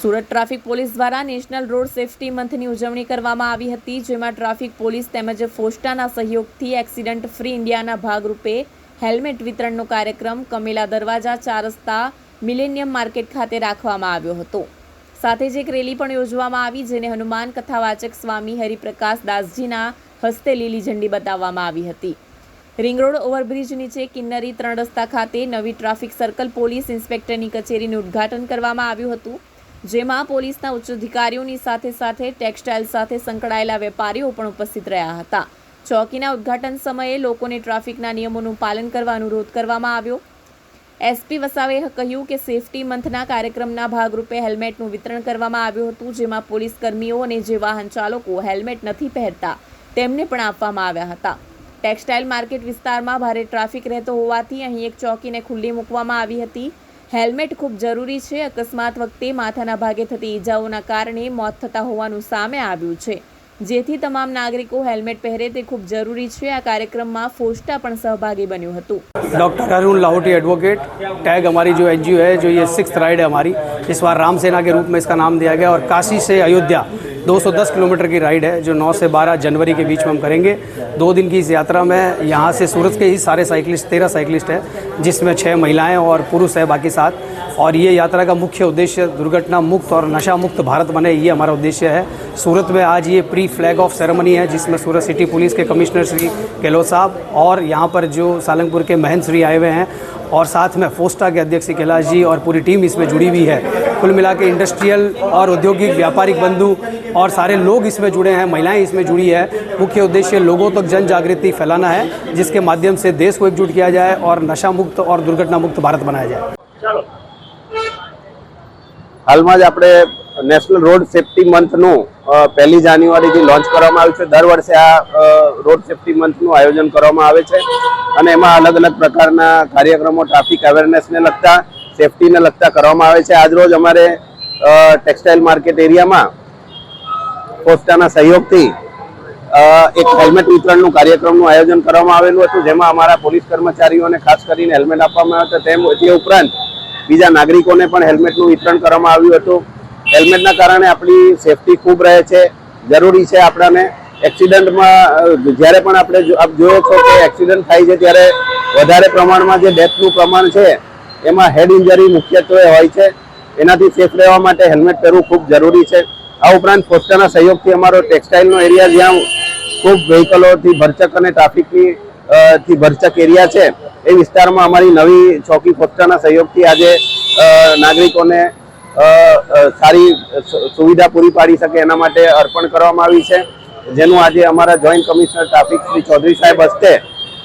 Surat traffic police દ્વારા national road safety મંથની ઉજવણી કરવામાં આવી હતી, જેમાં ટ્રાફિક પોલીસ તેમજ ફોસ્ટાના સહયોગથી એક્સિડન્ટ ફ્રી ઇન્ડિયાના ભાગરૂપે હેલ્મેટ વિતરણનો કાર્યક્રમ કમેલા દરવાજા 4 રસ્તા મિલેનિયમ માર્કેટ ખાતે રાખવામાં આવ્યો હતો। સાથે જ એક રેલી પણ યોજવામાં આવી, જેને હનુમાન કથાવાચક સ્વામી હરિપ્રકાશ દાસજીના હસ્તે લીલી ઝંડી બતાવવામાં આવી હતી। રિંગ રોડ ઓવરબ્રિજ નીચે કિન્નરી 3 રસ્તા ખાતે નવી ટ્રાફિક સર્કલ પોલીસ ઇન્સ્પેક્ટરની કચેરીનું ઉદ્ઘાટન કરવામાં આવ્યું હતું, જેમાં પોલીસના ઉચ્ચ અધિકારીઓની સાથે સાથે ટેક્સટાઇલ સાથે સંકળાયેલા વેપારીઓ પણ ઉપસ્થિત રહ્યા હતા। ચોકીના ઉદ્ઘાટન સમયે લોકોને ટ્રાફિકના નિયમોનું પાલન કરવા અનુરોધ કરવામાં આવ્યો। એસપી વસાવે કહ્યું કે સેફટી મંથના કાર્યક્રમના ભાગરૂપે હેલ્મેટનું વિતરણ કરવામાં આવ્યું હતું, જેમાં પોલીસ કર્મીઓ અને જે વાહન ચાલકો હેલ્મેટ નથી પહેરતા તેમને પણ આપવામાં આવ્યા હતા। ટેક્સટાઇલ માર્કેટ વિસ્તારમાં ભારે ટ્રાફિક રહેતો હોવાથી અહીં એક ચોકીને ખુલ્લી મૂકવામાં આવી હતી। હેલ્મેટ ખૂબ જરૂરી છે। અકસ્માત વખતે માથાના ભાગે થતી ઈજાઓના કારણે મોત થતા હોવાનું સામે આવ્યું છે, જેથી તમામ નાગરિકો હેલ્મેટ પહેરે તે ખૂબ જરૂરી છે। આ कार्यक्रम फोस्टा પણ સહભાगी બન્યું હતું। Doctor Arun Lahoti advocate tag हमारी जो एनजीओ है, जो ये 6th राइड है हमारी, इस बार रामसेना के रूप में इसका नाम दिया गया और काशी से अयोध्या 210 किलोमीटर की राइड है, जो 9 से 12 जनवरी के बीच में हम करेंगे। 2 दिन की इस यात्रा में यहाँ से सूरत के ही सारे साइकिलिस्ट 13 साइकिलिस्ट हैं, जिसमें 6 महिलाएं और पुरुष है बाकी 7। और ये यात्रा का मुख्य उद्देश्य दुर्घटना मुक्त और नशा मुक्त भारत बने, ये हमारा उद्देश्य है। सूरत में आज ये प्री फ्लैग ऑफ सेरेमनी है, जिसमें सूरत सिटी पुलिस के कमिश्नर श्री गहलोत साहब और यहाँ पर जो सालंगपुर के महंत श्री आए हुए हैं, और साथ में फोस्टा के अध्यक्ष श्री कैलाश जी और पूरी टीम इसमें जुड़ी हुई है। कुल मिला के इंडस्ट्रियल और औद्योगिक व्यापारिक बंधु और सारे लोग इसमें जुड़े हैं, महिलाएं इसमें जुड़ी है। मुख्य उद्देश्य लोगों तक जन जागृति फैलाना है, जिसके माध्यम से देश को एकजुट किया जाए और नशा मुक्त और दुर्घटना मुक्त भारत बनाया जाए। हालમાં જ આપણે નેશનલ રોડ સેફટી મંથનું 1 જાન્યુઆરીથી લોન્ચ કરવામાં આવ્યું છે। દર વર્ષે આ રોડ સેફટી મંથનું આયોજન કરવામાં આવે છે અને એમાં અલગ અલગ પ્રકારના કાર્યક્રમો ટ્રાફિક અવેરનેસને લગતા, સેફટીને લગતા કરવામાં આવે છે। આજરોજ અમારે ટેક્સટાઇલ માર્કેટ એરિયામાં પોસ્ટાના સહયોગથી એક હેલ્મેટ વિતરણનું કાર્યક્રમનું આયોજન કરવામાં આવેલું હતું, જેમાં અમારા પોલીસ કર્મચારીઓને ખાસ કરીને હેલ્મેટ આપવામાં આવ્યા હતા। તે ઉપરાંત બીજા નાગરિકોને પણ હેલ્મેટનું વિતરણ કરવામાં આવ્યું હતું। હેલ્મેટના કારણે આપણી સેફટી ખૂબ રહે છે, જરૂરી છે આપણાને। એક્સિડન્ટમાં જ્યારે પણ આપણે જોયો છો કે એક્સિડન્ટ થાય છે ત્યારે વધારે પ્રમાણમાં જે ડેથનું પ્રમાણ છે એમાં હેડ ઇન્જરી મુખ્યત્વે હોય છે। એનાથી સેફ રહેવા માટે હેલ્મેટ પહેરવું ખૂબ જરૂરી છે। આ ઉપરાંત પોસ્ટાના સહયોગથી અમારો ટેક્સટાઇલનો એરિયા, જ્યાં ખૂબ વ્હીકલોથી ભરચક અને ટ્રાફિકની થી ભરચક એરિયા છે, એ વિસ્તારમાં અમારી નવી ચોકી પોસ્ટાના સહયોગથી આજે નાગરિકોને સારી સુવિધા પૂરી પાડી શકે એના માટે અર્પણ કરવામાં આવી છે, જેનું આજે અમારા joint commissioner traffic Shri Chaudhary સાહેબ હસ્તે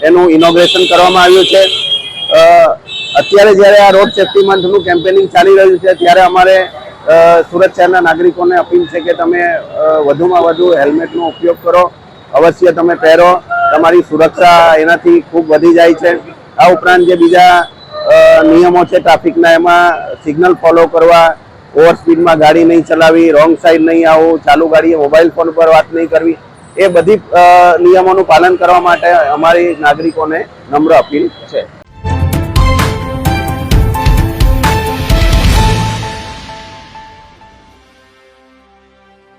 એનું ઇનોગ્રેશન કરવામાં આવ્યું છે। અત્યારે જ્યારે આ રોડ સેફટી મંથનું કેમ્પેનિંગ ચાલી રહ્યું છે, ત્યારે અમારે સુરત શહેરના નાગરિકોને અપીલ છે કે તમે વધુમાં વધુ હેલ્મેટનો ઉપયોગ કરો, અવશ્ય તમે પહેરો, તમારી સુરક્ષા એનાથી ખૂબ વધી જાય છે। આ ઉપરાંત જે બીજા નિયમો છે ટ્રાફિકના, એમાં સિગ્નલ ફોલો કરવા, ઓવર સ્પીડમાં ગાડી નહીં ચલાવવી, રોંગ સાઈડ નહીં આવવું, ચાલુ ગાડીએ મોબાઈલ ફોન પર વાત નહીં કરવી, એ બધી નિયમોનું પાલન કરવા માટે અમારી નાગરિકોને નમ્ર અપીલ છે।